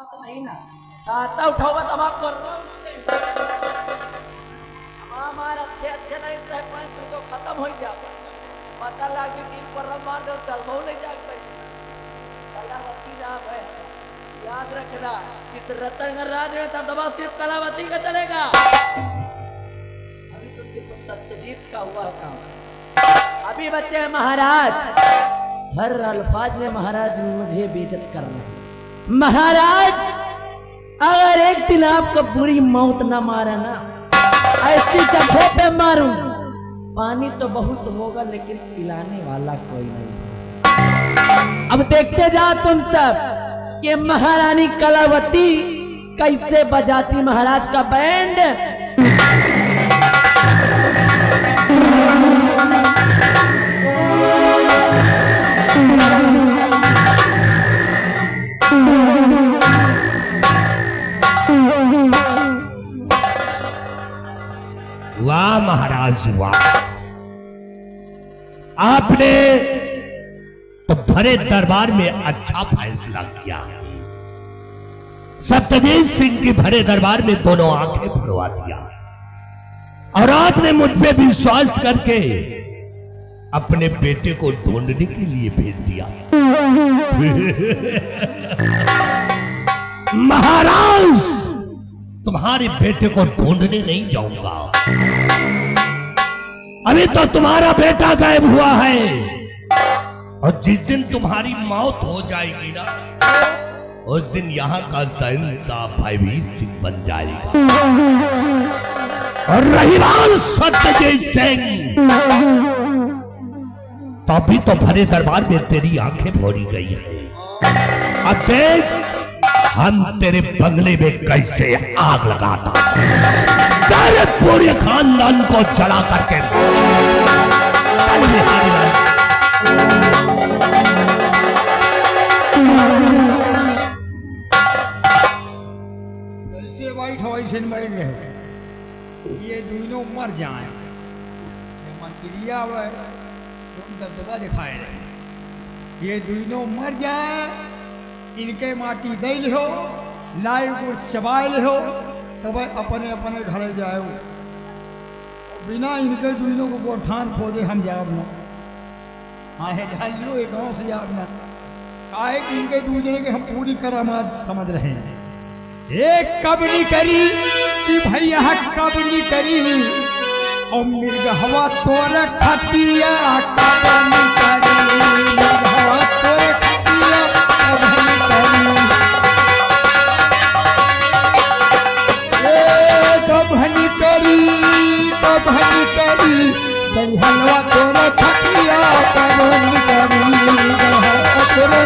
नहीं ना छाता उठाओगा तब आप कर हमारे अच्छे अच्छे नहीं तो खत्म हो जाए पता लगे दिन पर मार दो चलबो नहीं जाग पाई कलावती नाम है याद रखना इस रतन राज में तब दबा सिर्फ कलावती का चलेगा अभी तो सिर्फ सत्यजीत का हुआ है काम अभी बच्चे हैं महाराज हर अल्फाज में महाराज मुझे बेइज्जत कर रहे हैं महाराज अगर एक दिन आपको बुरी मौत ना मारा ना ऐसी जगह पे मारूं पानी तो बहुत होगा लेकिन पिलाने वाला कोई नहीं अब देखते जा तुम सब ये महारानी कलावती कैसे बजाती महाराज का बैंड वाह महाराज वाह आपने तो भरे दरबार में अच्छा फैसला किया सत्यजीत सिंह की भरे दरबार में दोनों आंखें फुड़वा दिया और आपने मुझ पे विश्वास करके अपने बेटे को ढूंढने के लिए भेज दिया महाराज तुम्हारे बेटे को ढूंढने नहीं जाऊंगा अभी तो तुम्हारा बेटा गायब हुआ है और जिस दिन तुम्हारी मौत हो जाएगी ना उस दिन यहाँ का शहंशाह भयभीत सिंह बन जाएगा और रही बात सत्यजीत सिंह तो अभी तो भरे दरबार में तेरी आंखें फोड़ी गई है अब देख हम तेरे बंगले में कैसे आग लगाता तेरे पूरे खानदान को जला करके ऐसे वाइट हॉइस मर रहे ये दोनों मर जाए मंत्रिया तुम दबदबा दिखाए रहे ये दोनों मर जाए इनके माटी दे लो लाई गुड़ चबाए लो तब अपने अपने घर जाओ बिना इनके दोनों को गोरथान खोदे हम जाब ना आहे झालियो एक गाँव से जाब ना काहे कि इनके दूसरे के हम पूरी करामात समझ रहे हैं एक कब नहीं करी कि भैया कब नहीं करी और मिर्ग हवा तोरे खटिया कब नहीं करी मिर्ग हवा तोरे खटिया कब नहीं करी कब नहीं करी कब नहीं करी दही हलवा तोरे खटिया कब नहीं करी तोरे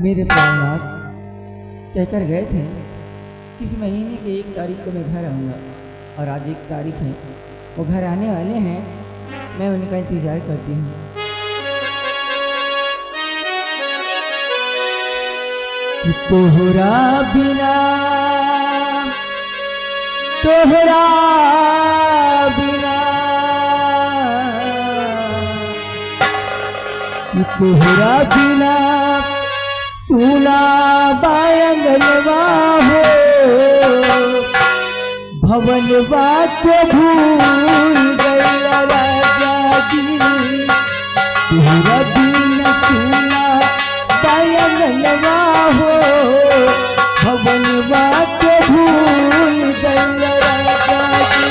मेरे प्राणनाथ कहकर गए थे इस महीने की 1 तारीख को मैं घर आऊँगा और आज 1 तारीख है वो घर आने वाले हैं मैं उनका इंतज़ार करती हूँ कि तोहरा बिना कि तोहरा बिना सुना बायंगनवा हो भवनवा के भूल गया राजा जी तेरा दिन सुना बायंगनवा हो भवनवा के भूल गया राजा जी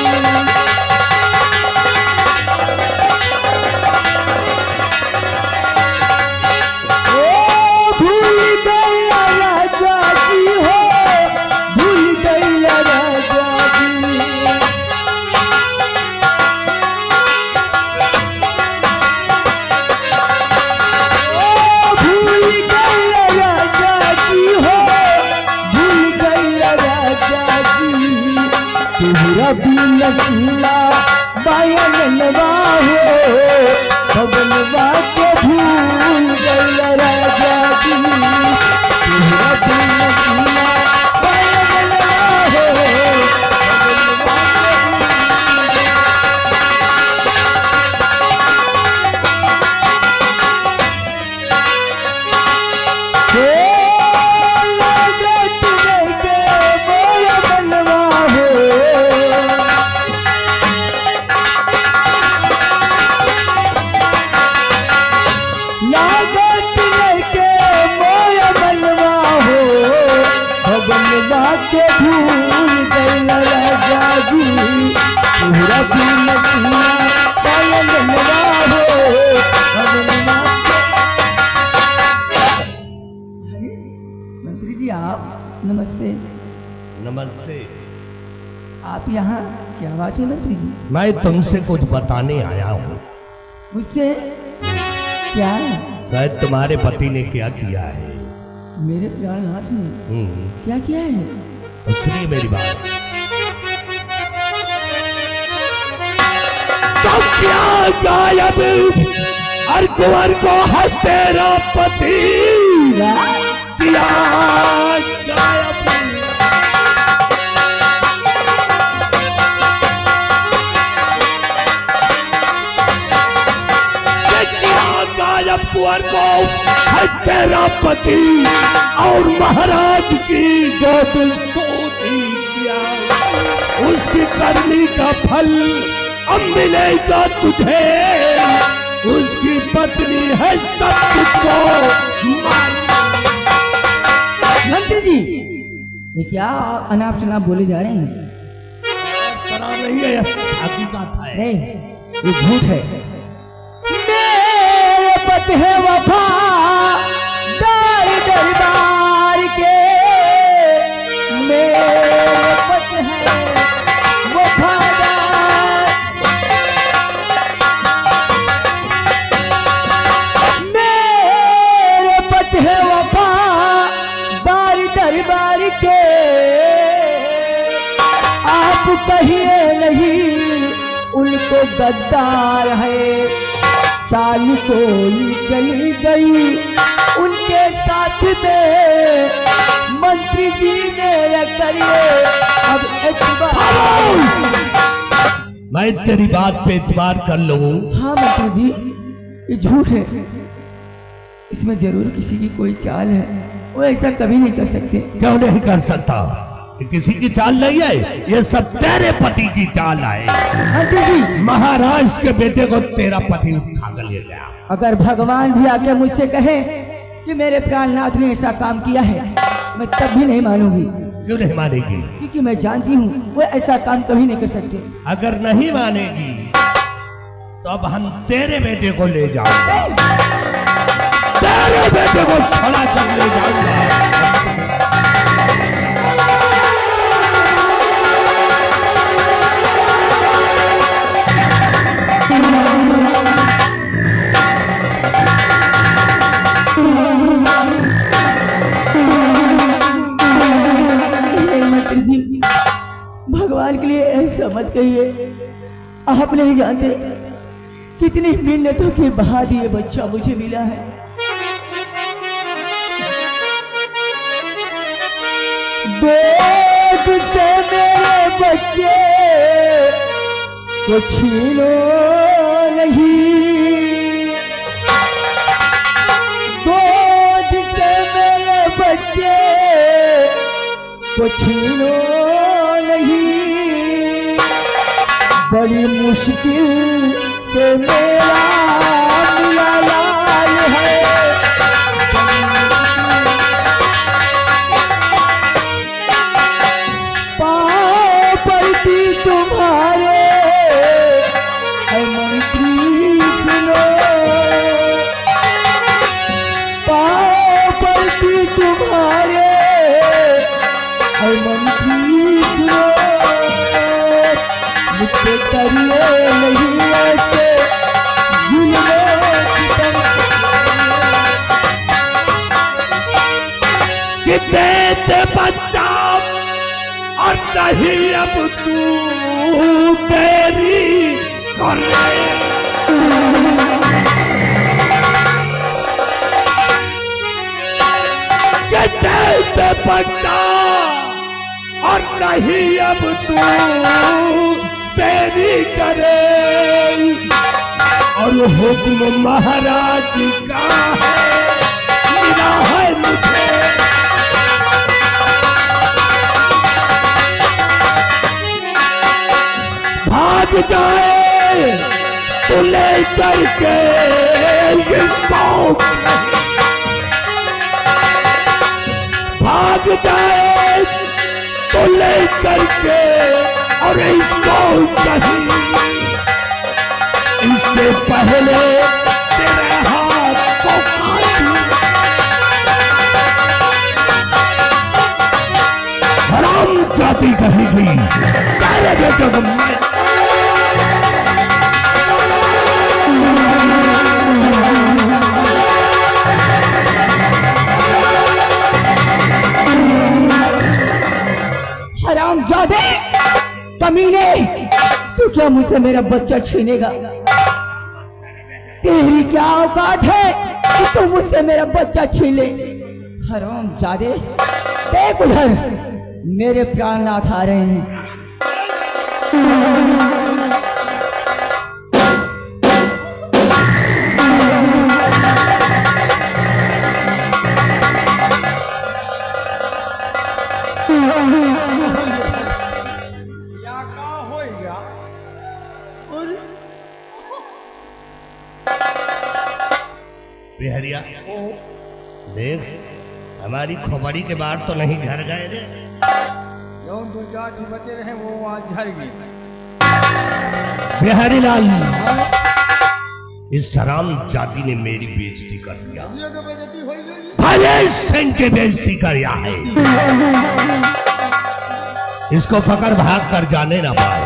बिलसुला बायनवा हो भवनवा के भूल गया राजा जी तेरा बिलसुला बायनवा हो भूल गई राजा जी पूरा दिन सुना पायल लगा हो मंत्री जी आप नमस्ते। नमस्ते। आप यहाँ क्या बात है मंत्री जी? मैं तुमसे कुछ बताने आया हूँ। मुझसे क्या? शायद तुम्हारे पति ने क्या किया है। मेरे प्राणनाथ ने क्या किया है? तो सुनिए मेरी बात। तो क्या गायब अर्कुवर को है तेरा पति किया गायब। गायब कुंवर को है तेरा पति और महाराज की गोद सोती किया। उसकी करनी का फल अब मिलेगा तुझे। उसकी पत्नी है सब को। मंत्री जी ये क्या अनाप शनाप बोले जा रहे हैं? शराब नहीं है, हकीकत है। नहीं ये झूठ है। मेरे पति है वफा दार दरबार के। मेरे पति है वफादार। मेरे पति है वफा दार दरबार के। आप कहिए नहीं उनको गद्दार है। चाल कोई चली गई उनके साथ में। मंत्री जी मेरा करिए अब एतबार। मैं तेरी बात पे एतबार कर लूं। हाँ मंत्री जी ये झूठ है। इसमें जरूर किसी की कोई चाल है। वो ऐसा कभी नहीं कर सकते। क्यों नहीं कर सकता? ये किसी की चाल नहीं है, ये सब तेरे पति की चाल है। मंत्री जी महाराज के बेटे को तेरा पति उठा कर ले गया। अगर भगवान भी आके मुझसे कहे कि मेरे प्राणनाथ ने ऐसा काम किया है मैं तब भी नहीं मानूंगी। क्यों नहीं मानेगी? क्योंकि मैं जानती हूँ वो ऐसा काम कभी नहीं कर सकते। अगर नहीं मानेगी तो अब हम तेरे बेटे को ले जाएंगे। तेरे बेटे को छड़ा कर ले जाऊंगा। भगवान के लिए ऐसा मत कहिए। आप नहीं जानते कितनी मिन्नतों के बाद ये बच्चा मुझे मिला है। गोद से मेरे बच्चे को छीनो नहीं। गोद से मेरे बच्चे को छीनो नहीं। बड़ी मुश्किल से मेरा मिला लाल है। पाँव पड़ती तुम्हारे है मंत्री सुनो। पाँव पड़ती तुम्हारे है मंत्री सुनो। मुझसे करिए नहीं ऐसे जुल्म सितम। कि देते बच्चा और नहीं अब तू तेरी कर के देते बच्चा और नहीं अब तू तेरी करे। और हुक्म महाराज का है मिला है मुझे। भाग जाए तो ले करके इसको। भाग जाए तो इसको लेकर के और इसको कहीं इसके पहले तेरे हाथ को काटूं। हराम जाति कहेगी तेरे बेटे को मैं हरामजादे, कमीने, तू क्या मुझसे मेरा बच्चा छीनेगा? तेरी क्या औकात है कि तू मुझसे मेरा बच्चा छीन ले? हरामजादे, देख उधर, मेरे प्राणनाथ आ रहे हैं। बिहरिया देख, हमारी खोपड़ी के बाहर तो नहीं झड़ गए रे। जो दो चार ठी बचे रहे वो आज झड़ गए। बिहारी लाल, इस हराम जाति ने मेरी बेइज्जती कर दिया। ये तो बेइज्जती हो गई। भले सिंह की बेइज्जती किया है। इसको पकड़ भाग कर जाने ना पाए।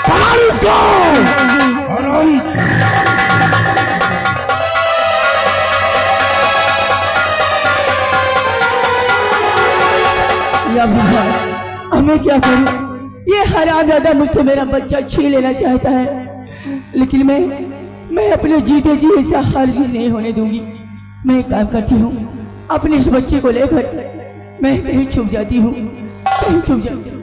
पकड़ इसको। या भगवान, हमें क्या करूं? ये हरामजादा मुझसे मेरा बच्चा छीन लेना चाहता है, लेकिन मैं अपने जीते जी ऐसा हरगिज़ नहीं होने दूंगी। मैं एक काम करती हूँ, अपने इस बच्चे को लेकर मैं कहीं छुप जाती हूँ, कहीं छुप जाती हूँ।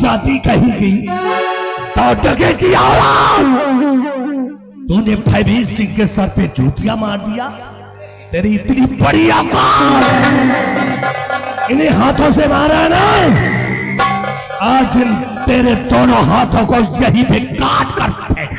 जाति कही गई तो डगे की औलाद, तूने फैबीर सिंह के सर पे जूतियां मार दिया। तेरी इतनी बड़ी औकात, इन्हीं हाथों से मारा ना, आज इन तेरे दोनों हाथों को यहीं पे काट कर फेंक।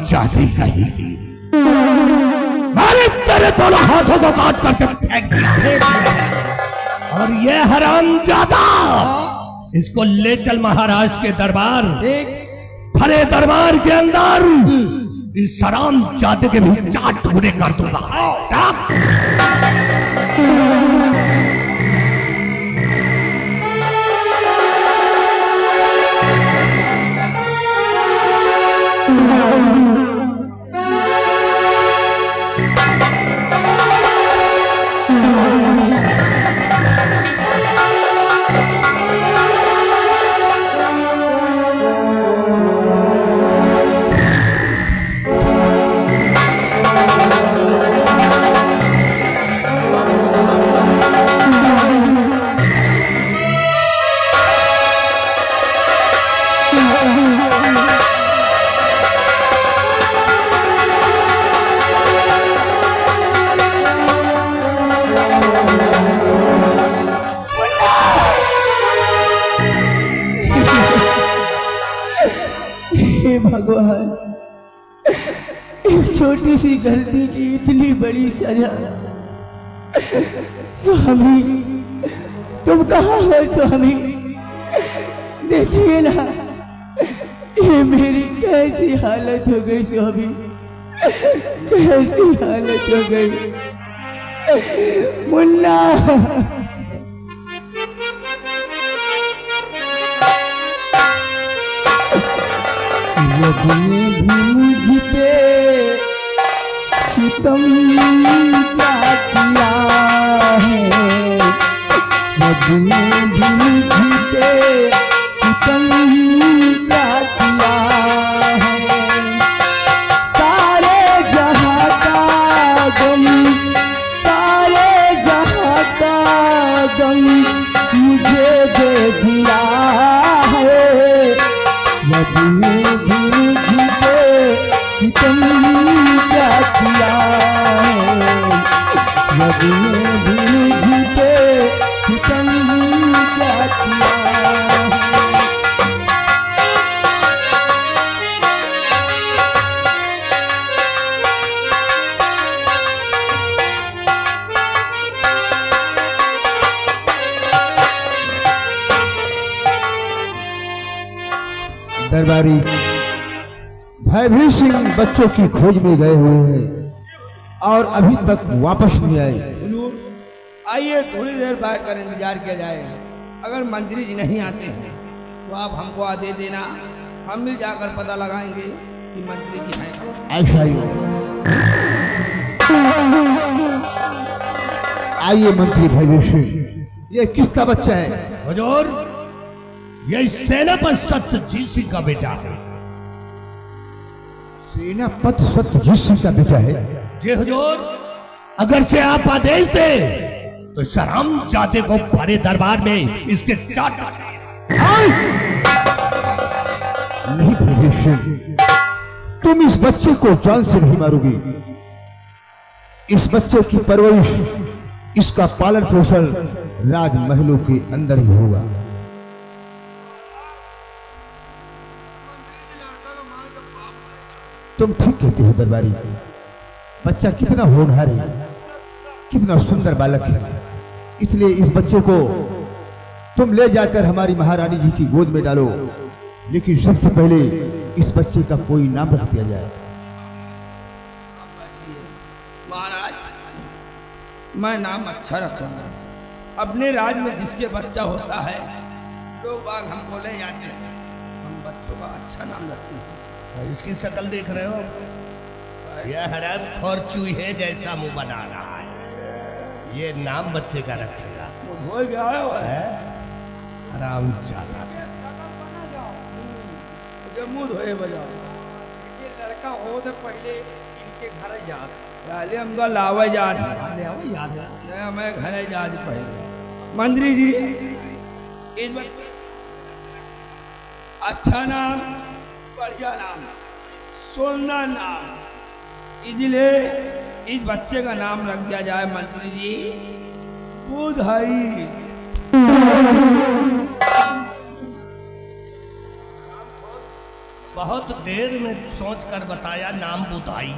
जाति कहेगी, मैंने तेरे दोनों हाथों को काट करके फेंक दिया। और ये हरामजादा, इसको ले चल महाराज के दरबार, भले दरबार के अंदर इस हरामजादे के भी 4 टुकड़े कर दूंगा। छोटी सी गलती की इतनी बड़ी सजा। स्वामी तुम कहाँ हो स्वामी? देखिए ना ये मेरी कैसी हालत हो गई स्वामी, कैसी हालत हो गई। मुन्ना यदि भी मुझ पे सितम क्या किया है, यदि भी मुझ पे सितम क्या किया है। सारे जहां का गम, सारे जहां का गम मुझे दे दिया है। यदि भी मुझ पे सितम क्या किया है, यदि भी मुझ पे सितम क्या किया है। दरबारी भयभीत सिंह बच्चों की खोज में गए हुए हैं और अभी तक वापस नहीं आए। हुजूर आइए थोड़ी देर बैठ कर इंतजार किया जाए। अगर मंत्री जी नहीं आते हैं तो आप हमको आदेश देना, हम मिल जाकर पता लगाएंगे कि मंत्री जी हैं। ऐसा ही आइए मंत्री भयभीत सिंह, ये किसका बच्चा है? हुजूर ये सेनापति सत्यजीत सिंह का बेटा है। सेनापति सत्यजीत सिंह का बेटा है? जी हुजूर, अगर से आप आदेश दे तो शराम जाते को बड़े दरबार में इसके चाट नहीं भयभीत सिंह, तुम इस बच्चे को जान से नहीं मारोगी। इस बच्चे की परवरिश, इसका पालन पोषण राजमहलों के अंदर ही होगा। तुम ठीक कहते हो दरबारी, बच्चा कितना होनहार है, कितना सुंदर बालक है। इसलिए इस बच्चे को तुम ले जाकर हमारी महारानी जी की गोद में डालो, लेकिन सबसे पहले इस बच्चे का कोई नाम रख दिया जाए। महाराज मैं नाम अच्छा रखूंगा। अपने राज में जिसके बच्चा होता है लोग बाग हमको ले जाते हैं, हम बच्चों का अच्छा नाम रखते हैं। इसकी शक्ल देख रहे हो, यह हराम खोर चूहे जैसा मुंह बना रहा है। ये नाम बच्चे का रखेगा। हो गया है हराम ज्यादा मुंह धोए बजाओ। ये लड़का हो तो पहले इनके घर जा, पहले हमको लावा याद ले आओ याद है। मैं घर जा पहले। मंत्री जी इस अच्छा नाम, बढ़िया नाम, सोना नाम, इसलिए इस बच्चे का नाम रख दिया जाए मंत्री जी बुधाई। बहुत देर में सोच कर बताया नाम बुधाई।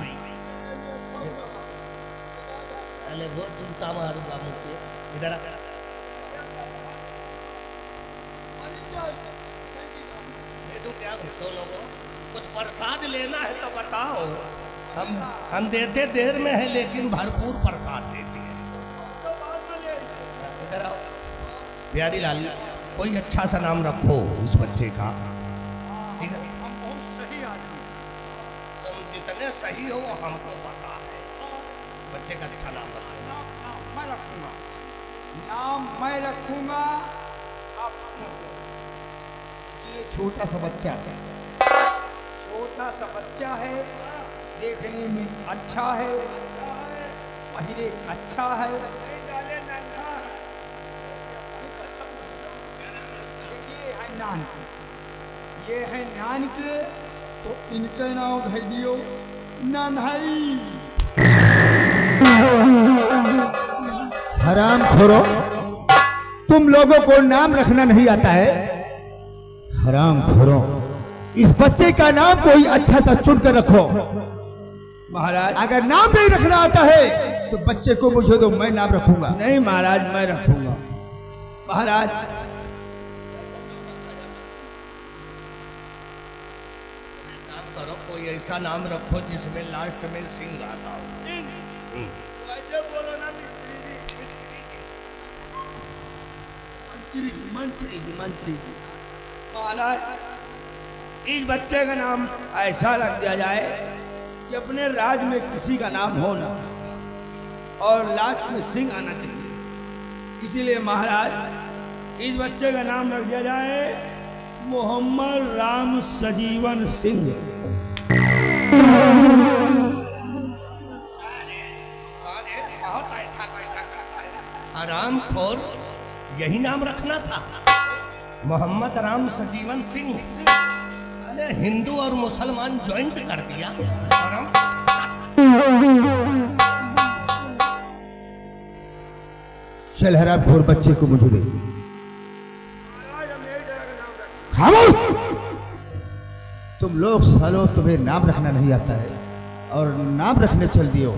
पहले वो जूता मारूंगा मुझे। इधर आ। क्या दोनों को कुछ प्रसाद लेना है तो बताओ, हम देते देर में है लेकिन भरपूर प्रसाद देते हैं। इधर आओ प्यारी लाल, कोई अच्छा सा नाम रखो उस बच्चे का, ठीक है? हम बहुत सही आदमी, तुम जितने सही हो वो हमको पता है। बच्चे का अच्छा नाम रखो। नाम मैं रखूंगा, नाम मैं रखूंगा। आप ये छोटा सा बच्चा है, छोटा सा बच्चा है, देखने में अच्छा है, पहले अच्छा है। ये है नानक, ये है नानक, तो इनके नाम धर दियो नन्हाई। हराम खोरो, तुम लोगों को नाम रखना नहीं आता है? हराम खोरो, इस बच्चे का नाम कोई अच्छा सा चुन कर रखो। महाराज अगर नाम नहीं रखना आता है तो बच्चे को मुझे दो, मैं नाम रखूंगा। नहीं महाराज, मैं रखूंगा। महाराज काम करो, कोई ऐसा नाम रखो जिसमें लास्ट में सिंह आता हो। मंत्री जी महाराज, इस बच्चे का नाम ऐसा रख दिया जाए कि अपने राज में किसी का नाम हो ना और लास्ट में सिंह आना चाहिए। इसीलिए महाराज इस बच्चे का नाम रख दिया जाए मोहम्मद राम सजीवन सिंह। आराम खोर, यही नाम रखना था, मोहम्मद राम सजीवन सिंह। अरे हिंदू और मुसलमान ज्वाइंट कर दिया। चल हराम खोर, बच्चे को मुझे दे। खामोश! तुम लोग सालों तुम्हें नाम रखना नहीं आता है और नाम रखने चल दियो।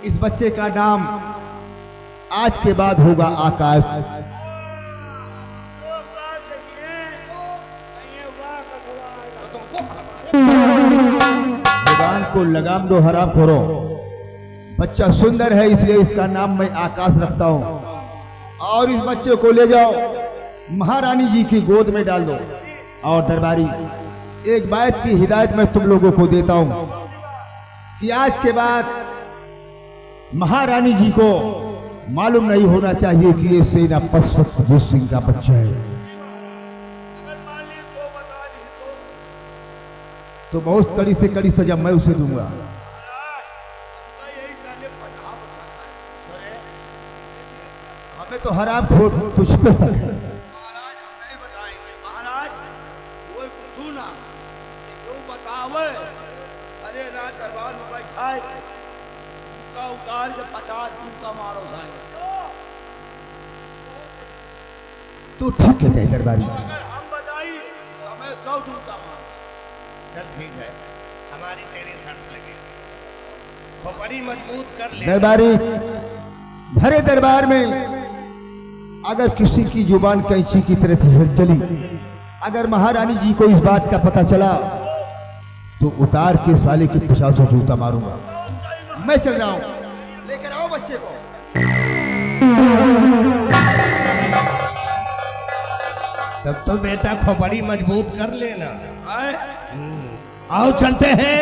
इस बच्चे का नाम आज के बाद होगा आकाश। जुबान को लगाम दो हराम खोरो। बच्चा सुंदर है इसलिए इसका नाम मैं आकाश रखता हूं। और इस बच्चे को ले जाओ महारानी जी की गोद में डाल दो। और दरबारी, एक बात की हिदायत मैं तुम लोगों को देता हूं कि आज के बाद महारानी जी को मालूम नहीं होना चाहिए कि ये सेनापति सत्यजीत सिंह का बच्चा है। तो बहुत कड़ी से कड़ी सजा मैं उसे दूंगा। हमें तो हराम खोर तुझ पे शक है। महाराज हम नहीं बताएंगे। महाराज कोई पूछू ना, जो बतावे अरे रात दरबार में बैठाए का उतार के 50 फूट का मारो साहब। तू ठीक कहते है दरबारी। अगर हम बताई हमें 100 फूट का मारो। चल ठीक है, हमारी तेरी शर्त लगी, खोपड़ी मजबूत कर ले। दरबारी, भरे दरबार में अगर किसी की जुबान कैंची की तरह चली, अगर महारानी जी को इस बात का पता चला तो उतार के साले की 50 जूता मारूंगा। मैं चल रहा हूं, लेकर आओ बच्चे को। तब तो बेटा खोपड़ी मजबूत कर लेना। आए? आओ चलते हैं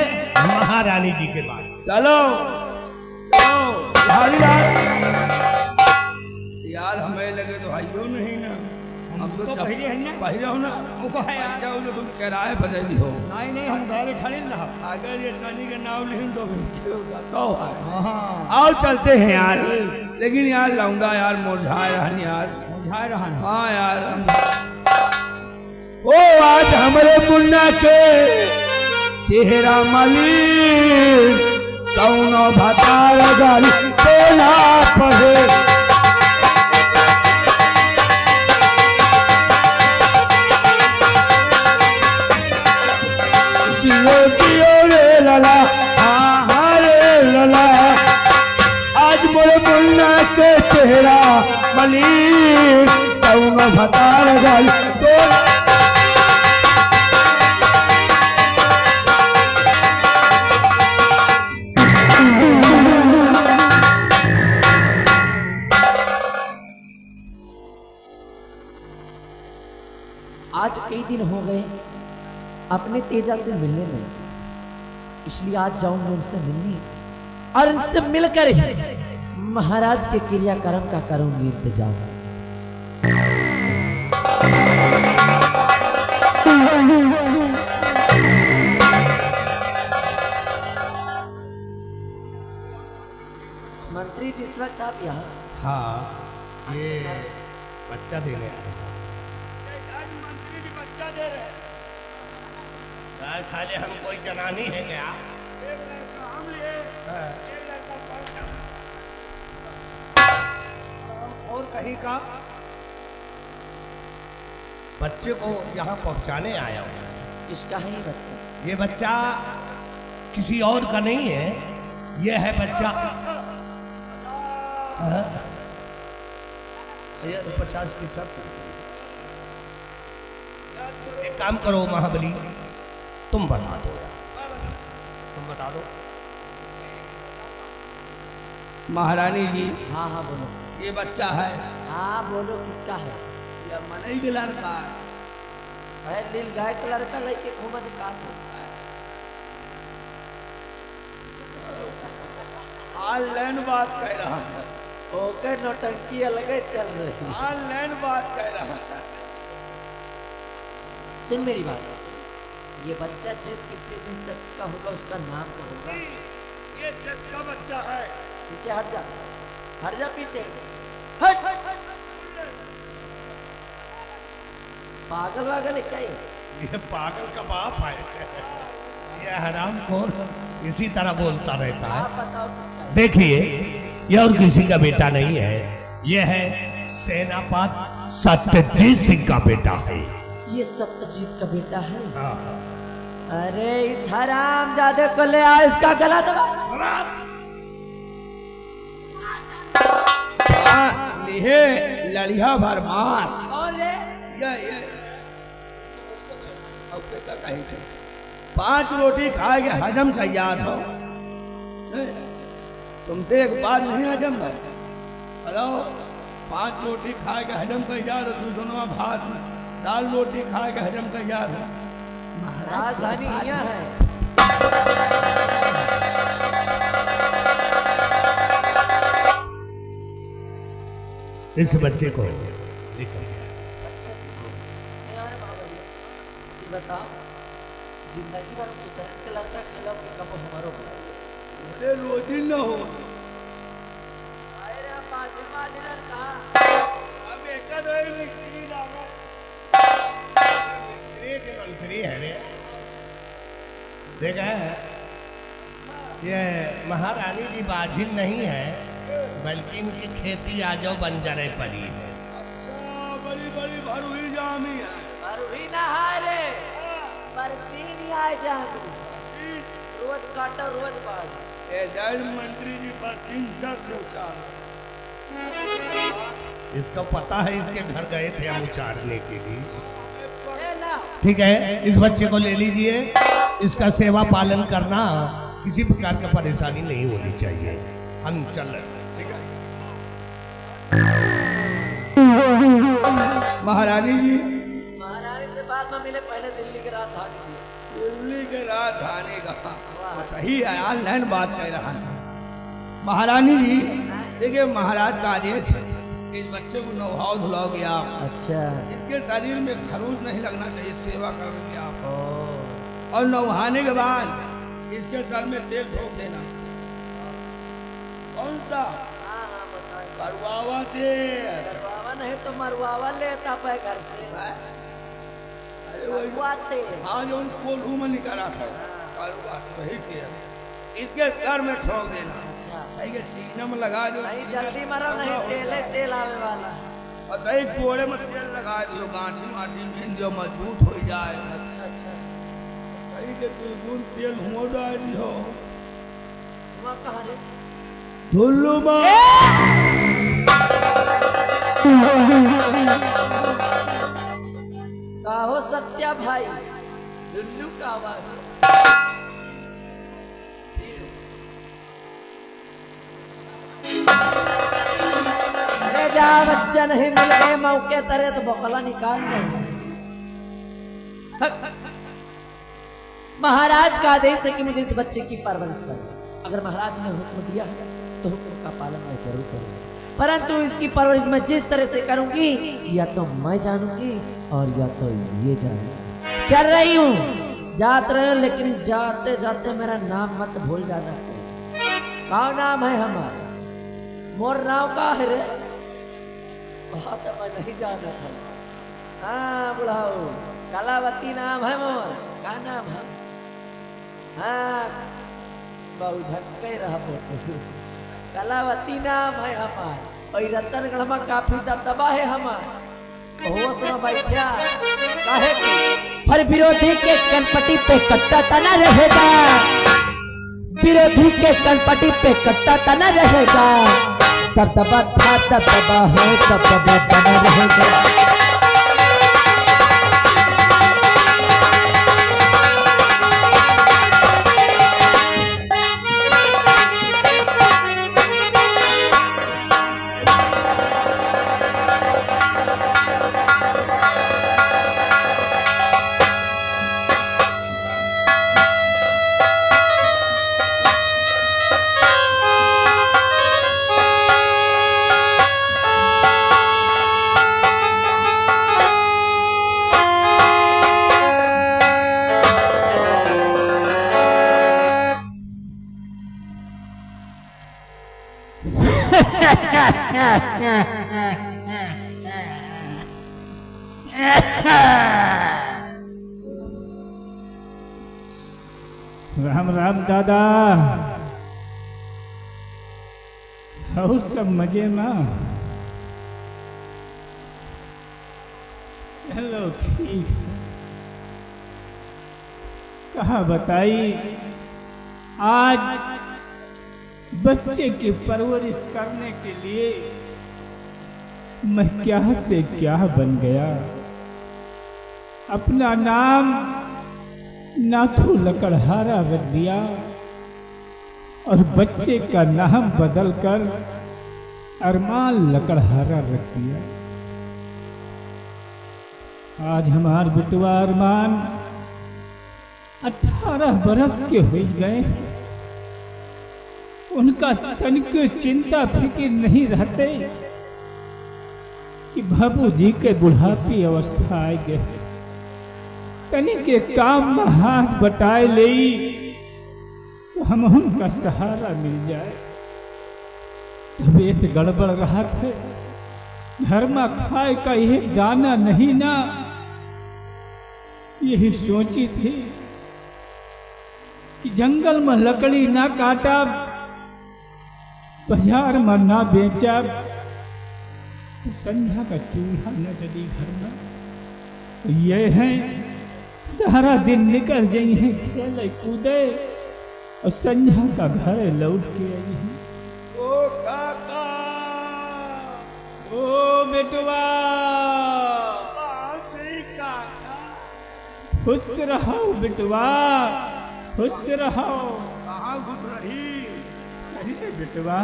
महारानी जी के पास। चलो चलो यार हमें लगे तो आइयो नहीं ना, हम तो पहिरे हैं ना? पहिरे हो ना, मुको है यार। जाओ ना, तुम किराए बदल हो। नहीं नहीं, हम गाड़ी ठड़ी रहा। अगर ये नानी का नाम नहीं तो तो आओ चलते हैं यार। लेकिन यार लौंडा यार मुरझाए रहन यार, मुरझाए रहन। हाँ यार, ओ आज हमारे मुन्ना के चेहरा मलिन कौनो भतार गाली बोला पड़े। जियो जियो रे लला, हाँ रे लला, आज मोरे मुन्ना के चेहरा मलिन कौनो भतार गाली बोला। आज कई दिन हो गए अपने तेजा से मिलने नहीं, इसलिए आज जाऊंगा उनसे मिलने और उनसे मिलकर ही महाराज के क्रियाक्रम का करूंगी इंतजाम। मंत्री जिस वक्त आप यहाँ हाँ, ये बच्चा देने आए। मंत्री जी बच्चा दे रहे। साले हम कोई जनानी है क्या? एक लड़का हम लिए, एक लड़का पढ़। और कहीं का बच्चे को यहाँ पहुँचाने आया हूँ। इसका है ये बच्चा। ये बच्चा किसी और का नहीं है, यह है बच्चा। हाँ? ये 50 की शर्त। एक काम करो महाबली, तुम बता दो यार, तुम बता दो। महारानी जी, हाँ हाँ बोलो। ये बच्चा है, हाँ बोलो, किसका है? ये मनई के लड़का है। है नील गाय का लड़का लेके घूमत का ऑनलाइन बात कह रहा है, ओके नौटंकी अलग ही चल रही है। ऑनलाइन बात कह रहा है। सुन मेरी बात, ये बच्चा जिस किसी भी शख्स का होगा उसका नाम तो होगा। ये सच का बच्चा है। पीछे हट जा, हट जा पीछे, हट। पागल वागल है क्या ये? ये पागल का बाप है, ये हरामखोर इसी तरह बोलता रहता है। आप बताओ किसका है? देखिए, यह और किसी का बेटा नहीं है, यह है सेनापति सत्यजीत सिंह का बेटा है। ये सत्यजीत का बेटा है। हाँ। अरे इस हरामजादे को ले आओ, इसका गला दबा। लिहे लड़िया भर मांस। और ये ये कही थे 5 रोटी खाएंगे हजम का याद हो। तुमसे एक बात नहीं हजम है। हेलो, 5 रोटी खाएंगे हजम का याद हो, तुम दोनों भात में दाल रोटी खाएंगे हजम का याद हो। राजधानी यहाँ है। इस बच्चे को लेकर गया। अच्छा यार बाबा, ये बताओ, जिंदगी भर दूसरे के लड़का खेला कि कब हमारो अरे रोजी न हो। अरे बाजी लड़का अब एक मिस्त्री लागा। मंत्री है रे, देखा है, ये महारानी जी बाजिन नहीं है, बल्कि इनकी खेती आजो बंजरे पड़ी है। अच्छा, बड़ी बड़ी भरुई जामी है। मरुही ना हाय रे, बरसीन आए जादू, रोज काटा रोज बाढ़। ये जज मंत्री जी बरसीन जर से उचार। इसको पता है, इसके घर गए थे हम उचारने के लिए। ए ला, ठीक है, इस बच्चे को ले लीजिए, इसका सेवा पालन करना, किसी प्रकार का परेशानी नहीं होनी चाहिए। हम चल रहे हैं, ठीक है। महारानी जी, महारानी से बाद में मिले, पहले दिल्ली के राजधानी थी। दिल्ली के राजधानी का वो सही है, ऑनलाइन बात कह रहा है। महारानी जी देखिए, महाराज का आदेश है, इस बच्चे को नौहाव धुलाओगे आप। अच्छा, इसके शरीर में खरूज नहीं लगना चाहिए, सेवा करोगे आप। और नौहाने के बाद इसके सर में तेल ठोक देना। कौन सा? हाँ हाँ बताओ। करवावा तेल। करवावा नहीं तो मरवावा लेता पे घर से। अरे वही मरवाते। हाँ, जो उन कोल्हू में निकाला था, करवा वही तेल इसके सर में ठोक देना। अच्छा, भाई के सीने में लगा दो। नहीं जल्दी मरो, नहीं तेल तेल आवे वाला। और दही कोड़े में तेल लगा दो, गांठी माठी में जो मजबूत हो जाए। अच्छा अच्छा, दही के तेल हुआ डाल दियो। वहाँ कहाँ रे? धुल्लू माँ। का हो सत्या भाई, दुल्लू का आवाज। अरे जा, बच्चा नहीं मिल गए मौके तरे तो बकला निकाल लो। महाराज का आदेश है कि मुझे इस बच्चे की परवरिश करनी। अगर महाराज ने हुक्म दिया है तो हुक्म का पालन मैं जरूर करूंगा, परंतु इसकी परवरिश मैं जिस तरह से करूंगी, या तो मैं जानूंगी और या तो ये जानेगा। चल रही हूँ, जात रहे हो, लेकिन जाते जाते मेरा नाम मत भूल जाना। क्या नाम है हमारा? मोर नाम का है रे? बहुत मैं नहीं जाना था। हाँ बुढ़ाओ, कलावती नाम है मोर। क्या नाम है? हाँ, बहु झटके रहा फोटो। कलावती नाम है हमार। और रतनगढ़ में काफी दबदबा है हमार। होश में बैठा काहे की? हर विरोधी के कनपटी पे कट्टा तना रहेगा। विरोधी के कनपटी पे कट्टा तना रहेगा, दबदबा था दबदबा है दबदबा बना रहेगा। राम राम दादा, और सब मजे में? चलो ठीक है। कहा बताई, आज बच्चे की परवरिश करने के लिए मैं क्या से क्या बन गया। अपना नाम नाथू लकड़हारा रख दिया और बच्चे का नाम बदलकर अरमान लकड़हारा रख दिया। आज हमारे बिटवा अरमान 18 बरस के हो गए। उनका तनिक चिंता फिक्र नहीं रहते कि बाबूजी के बुढ़ापी अवस्था आ गए। तनिक के काम में हाथ बटाए ले तो हम उनका सहारा मिल जाए। तबीयत गड़बड़ रहा थे, घर में खाए का एक दाना नहीं ना, यही सोची थी कि जंगल में लकड़ी ना काटा, बाजार में ना बेचा, तो संध्या का चूल्हा न जली घर में। तो ये है सारा दिन निकल जाई है खेले कूदे और संध्या का घर लौट के आई है। ओ काका, ओ बेटवा, काका, खुश रहो बेटवा, खुश रहो। कहाँ घुस रही? अरे बेटवा,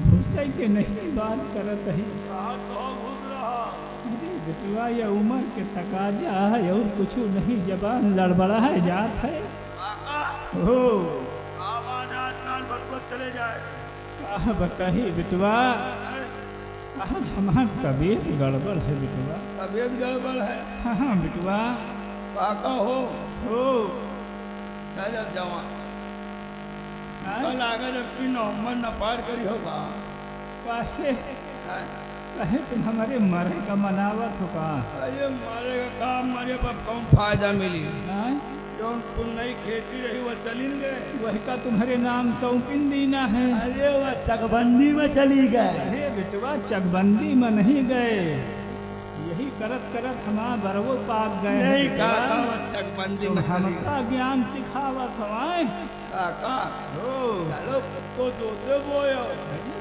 घुसे के नहीं बात करत है। कहाँ तो घुस रहा? अरे बेटवा, यह उम्र के तकाजा है और कुछ नहीं, जबान लड़बड़ा है जात है। काका, हो आवाज नाल भर चले जाए। कहा बताइए बेटवा, आज हमारी तबीयत गड़बड़ है बेटवा। तबीयत गड़बड़ है? हाँ बेटवा। काका हो चल जवा कल अगर अपनी नवंबर न पार करी होगा। काहे काहे तुम हमारे मरे का मनावत हो का? अरे मारे का काम मारे पर कौन फायदा मिली? जो नई खेती रही वो चली गए। वही का तुम्हारे नाम सौंपिन दीना है। अरे वह चकबंदी में चली गए। अरे बेटवा, चकबंदी में नहीं गए, यही करत करत हमारा बरवो पाक गए। नहीं काका, वह चकबंदी में चली गए। हमका ज्ञान सिखावत हवाए काका। हो चलो तो जोते बोयो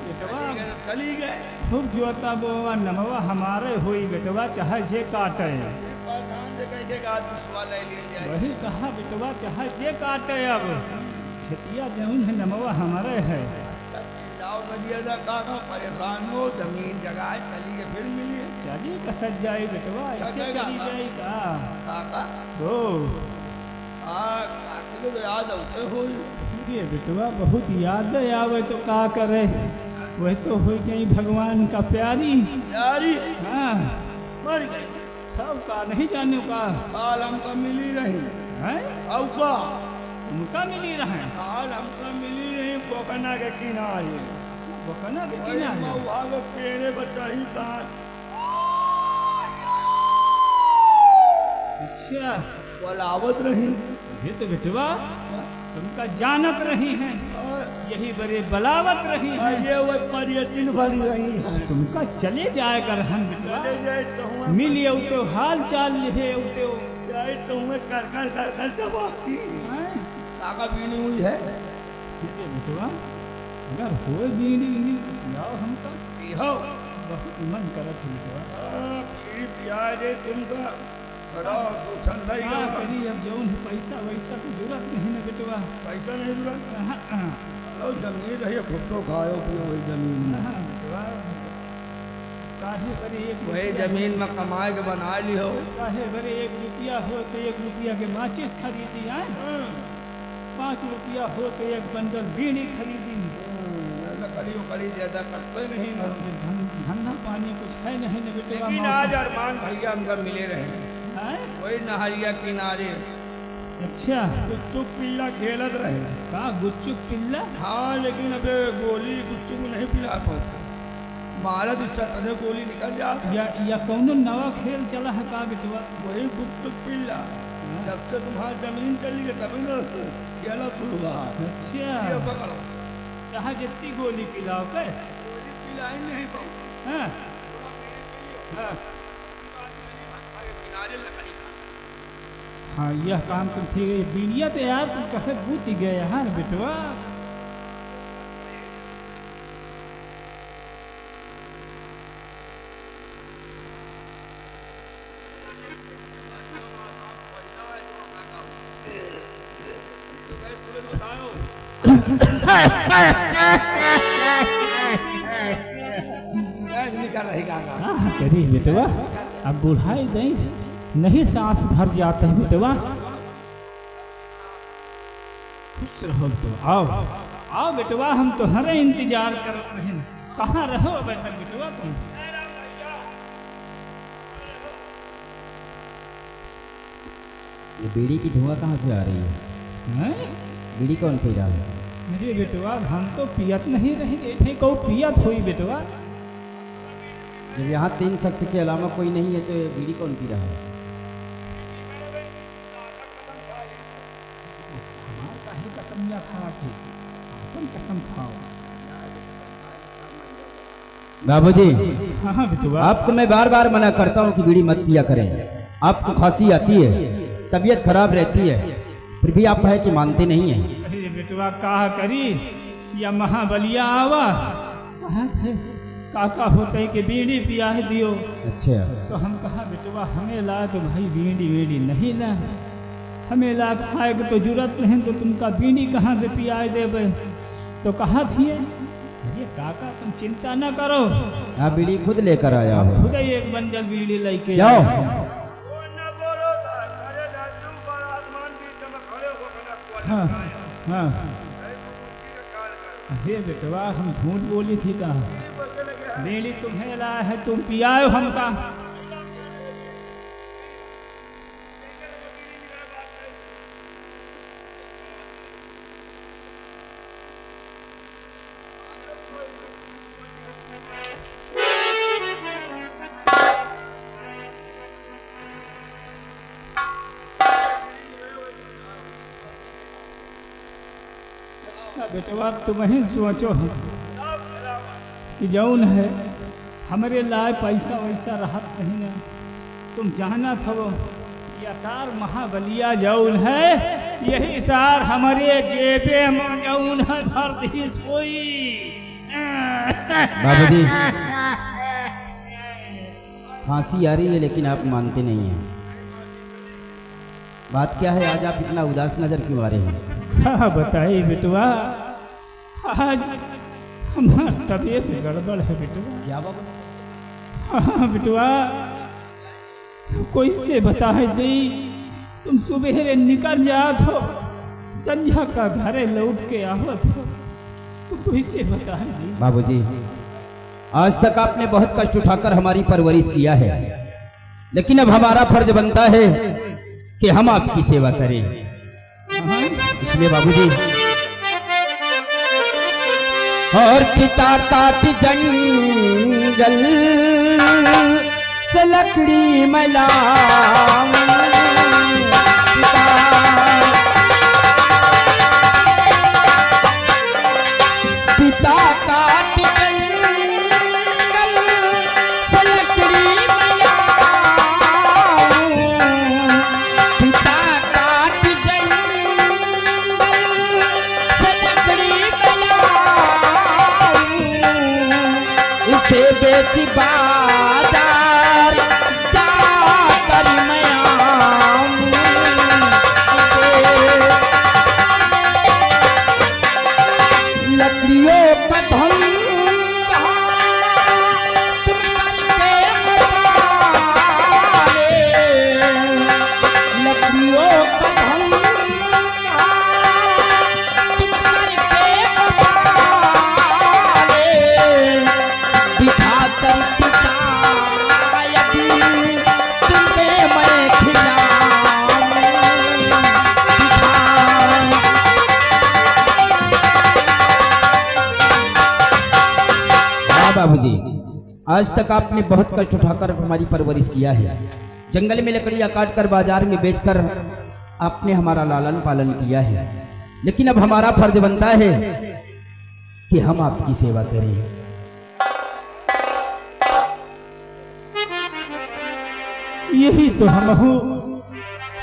बेटवा, चली गए। खूब जोता बोवा नमवा हमारे हुई बेटवा, चाहे जे काटे। वही कहा बेटवा, चाहे जे काटे, अब खेतिया जमीन है नमवा हमारे है। काका परेशान हो, जमीन जगह चली गए, फिर मिली चलिए कसत जाए बेटवा, ऐसे चली जाए का काका। हो तो याद आते हो ये बेटवा, बहुत याद आवे तो का करे, वह तो हो गई भगवान का प्यारी। प्यारी? हाँ, मर गई। सब का नहीं जाने का हाल हमको मिली रही है, अब का उनका मिली रहे। हाल हमको मिली रही कोकना के किनारे। कोकना के किनारे वहाँ के पेड़े पर चढ़ी कहाँ। अच्छा, बोलावत रही। ये तो बेटवा तुमका जानत रही हैं, यही बड़े बलावत रही हैं। ये वो पर्यटन भरी रही है। तुमका चले जाए कर हम बेटवा, चले जाए तो मिलिए तो हाल चाल लिखे उते जाए तो कर कर सब आती। काका पीनी हुई है ठीक है बेटवा, अगर हो बीड़ी बीड़ी पियाओ हमका, पियो बहुत मन करत है बेटवा। बीड़ी पिया दे तुमका करो तो संदई हाँ का करी, अब जौन है पैसा वैसा की जरूरत नहीं ना बेटवा। पैसा नहीं जरूरत। हाँ हाँ लो जमीन रही फुटो खाओ पियो वही जमीन में, हाँ बेटवा, काहे बरे एक वही जमीन में कमाए के बना ली हो। काहे बरे 1 रुपया हो तो 1 रुपया के माचिस खरीदी आए, 5 रुपया हो तो 1 बंडल बीड़ी खरीदी। लकड़ी उकड़ी ज्यादा करते नहीं ना। धंधा पानी कुछ है नहीं ना बेटवा। लेकिन आज अरमान भैया हमका मिले रहे, हैं? वही नहरिया किनारे अच्छा, गुच्चुक पिल्ला खेलत रहे। का गुच्चुक पिल्ला? हाँ लेकिन अबे गोली गुच्चुक को नहीं पिला पाते, मारत इस सतने गोली निकल जाता। या कौनो नवा खेल चला है का बेटवा? वही गुच्चुक पिल्ला, जब से तुम्हारी जमीन चली गई तभी ना खेला शुरू हुआ। ये अच्छा, पकड़ो चाहे जितनी गोली पिलाओ के। गोली पिलाई नहीं पाओ। हाँ हाँ किनारे लकड़ी हाँ, यह काम तो ठीक है। बीड़िया तो यार तुम कहे बूत गए यार बेटवा। निकल रहेगा। हाँ करी बेटवा, अब बुढ़ाई नहीं सांस भर जाते हैं बेटवा। खुश रहो तो आओ आओ बेटवा, हम तो हर इंतजार कर रहे हैं। कहाँ रहो अब तक बेटवा तुम? ये बीड़ी की धुआं कहाँ से आ रही है? हैं? बीड़ी कौन पी रहा है? अरे बेटवा, हम तो पियत नहीं रहे थे, कौ पियत हुई बेटवा। जब यहाँ 3 शख्स के अलावा कोई नहीं है तो ये बीड़ी कौन पी रहा है? कसम या खा के अपन कसम खाओ। बाबूजी, हाँ हाँ बेटवा, आपको मैं बार बार मना करता हूँ कि बीड़ी मत पिया करें। आपको खांसी आती है, तबीयत खराब रहती है, फिर भी आप है कि मानते नहीं हैं। अरे बेटवा कहा करी, या महाबलिया आवा कहा थे काका होते हैं कि बीड़ी पिया दियो। अच्छा, तो हम कहा बेटवा हमें ला तो भाई बीड़ी बीड़ी नहीं ला, हमें ला खाए की तो जरूरत नहीं, तो तुमका बीड़ी कहाँ से पिया देवे। तो कहा थी अरे काका तुम चिंता न करो, आप बीड़ी खुद लेकर आया हो। खुद ही 1 बंडल बीड़ी लेके जाओ। हाँ हाँ, अरे बेटवा हम झूठ बोली थी का, बीड़ी तुम्हें ला है, तुम पियाओ हमका। बेटवा तुम ही सोचो कि जौन है हमारे लाए पैसा वैसा रहत नहीं है, तुम जाना था वो ये सार महाबलिया जौन है, यही सार हमारे जेबे में जौन है भर दी सोई। बाबूजी, खांसी आ रही है लेकिन आप मानते नहीं हैं। बात क्या है, आज आप इतना उदास नजर क्यों आ रहे हैं? क्या बताइए बेटवा, आज हमारा तबीयत गड़बड़ है बेटवा। क्या बाबू? हाँ बेटवा, कोई से बताए दी, तुम सुबह निकल जात हो, संध्या का घरे लौट के आवत हो, तो कोई से बताए दी। बाबूजी, आज तक आपने बहुत कष्ट उठाकर हमारी परवरिश किया है, लेकिन अब हमारा फर्ज बनता है कि हम आपकी सेवा करें। इसलिए बाबूजी, और पिता काट जंगल से लकड़ी मलाऊं, पिता काट जंगल से लकड़ी मलाऊं, पिता काट जंगल से लकड़ी बेच बाजार जाकर मैं आऊं लकड़ियों का धंधा तुम करके कमाले लकड़ियों का धंधा तुम करके कमाले बिठा कर पिटाया भी तुम्हें मैं खिलाऊं बिठा बाबूजी, आज तक आपने बहुत कष्ट उठाकर हमारी परवरिश किया है। जंगल में लकड़ियां काटकर बाजार में बेचकर आपने हमारा लालन पालन किया है, लेकिन अब हमारा फर्ज बनता है कि हम आपकी सेवा करें। यही तो हम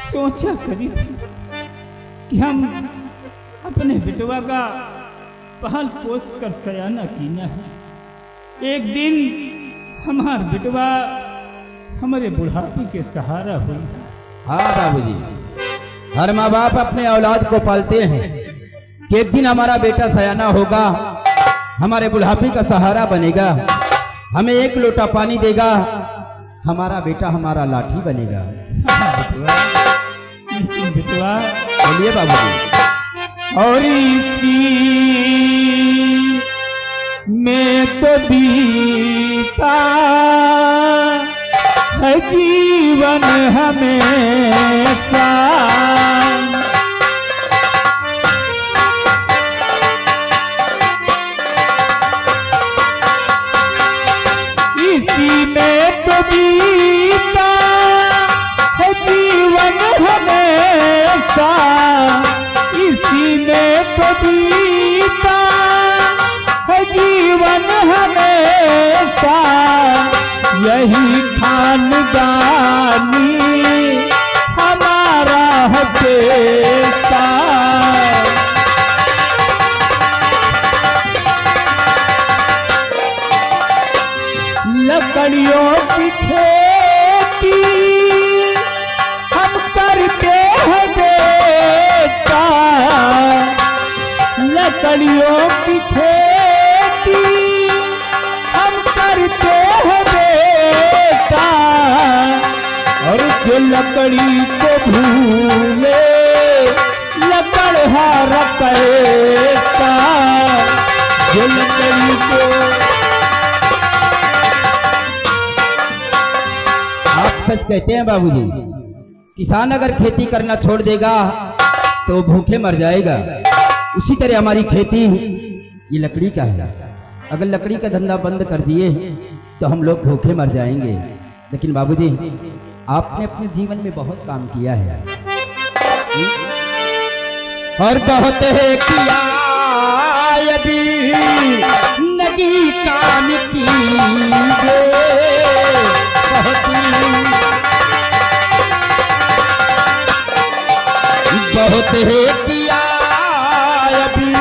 सोचा करी थी कि हम अपने बेटवा का पाल पोस कर सयाना कीना है। एक दिन हमार बेटवा हमारे बुढ़ापे के सहारा हुई। हाँ बाबूजी, हर माँ बाप अपने औलाद को पालते हैं कि एक दिन हमारा बेटा सयाना होगा, हमारे बुढ़ापे का सहारा बनेगा, हमें एक लोटा पानी देगा, हमारा बेटा हमारा लाठी बनेगा। हाँ बेटवा, लेकिन बेटवा बोलिए बाबूजी। और इसी में तो बीता है जीवन हमेशा इसी में तो बीता है जीवन हमेशा इसी में तो बीता है जीवन हमेशा यही खानदानी हमारा है पेशा लकड़ियों की खेती हम करते हैं बेटा लकड़ियों की खेती हम करते हैं बेटा और जो लकड़ी को भूले लकड़हार पैसा जो लकड़ी को आप सच कहते हैं बाबूजी, किसान अगर खेती करना छोड़ देगा तो भूखे मर जाएगा। उसी तरह हमारी खेती ये लकड़ी का है, अगर लकड़ी का धंधा बंद कर दिए तो हम लोग भूखे मर जाएंगे। लेकिन बाबूजी, आपने अपने जीवन में बहुत काम किया है और बहुत है किया अभी नगी काम की बहुत है किया अभी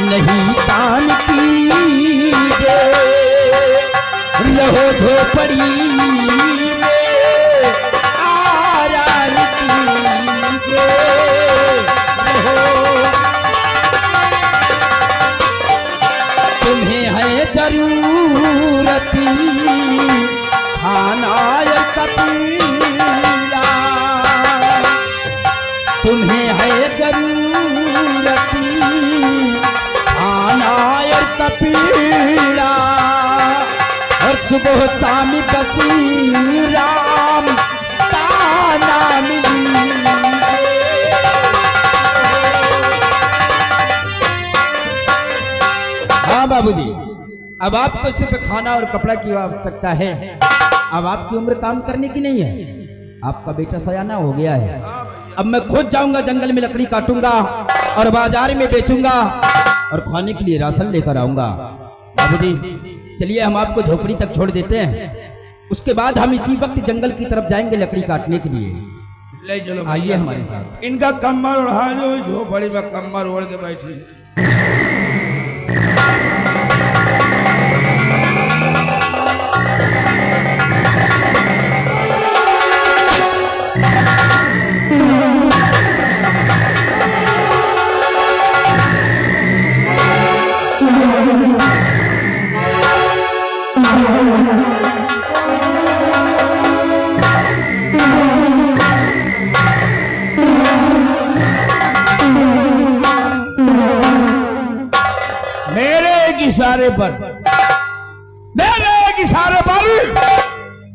नहीं काम कीजे रहो झोपड़ी में आराम कीजे रहो तुम्हें है जरूरत खाना कपीला तुम्हें है जरूरत खाना और कपीला और सुबह शाम बसी राम ताना मिली हाँ बाबूजी, अब आपको सिर्फ खाना और कपड़ा की आवश्यकता है। अब आपकी उम्र काम करने की नहीं है, आपका बेटा सयाना हो गया है। अब मैं खुद जाऊंगा जंगल में लकड़ी काटूंगा और बाजार में बेचूंगा और खाने के लिए राशन लेकर आऊंगा। बाबूजी चलिए हम आपको झोपड़ी तक छोड़ देते हैं, उसके बाद हम इसी वक्त जंगल की तरफ जाएंगे लकड़ी काटने के लिए। ले चलो आइए हमारे साथ। इनका कम्बल उड़ा जो झोपड़ी में कम्बल ओढ़ के बैठी पर मेरे एक इशारे पर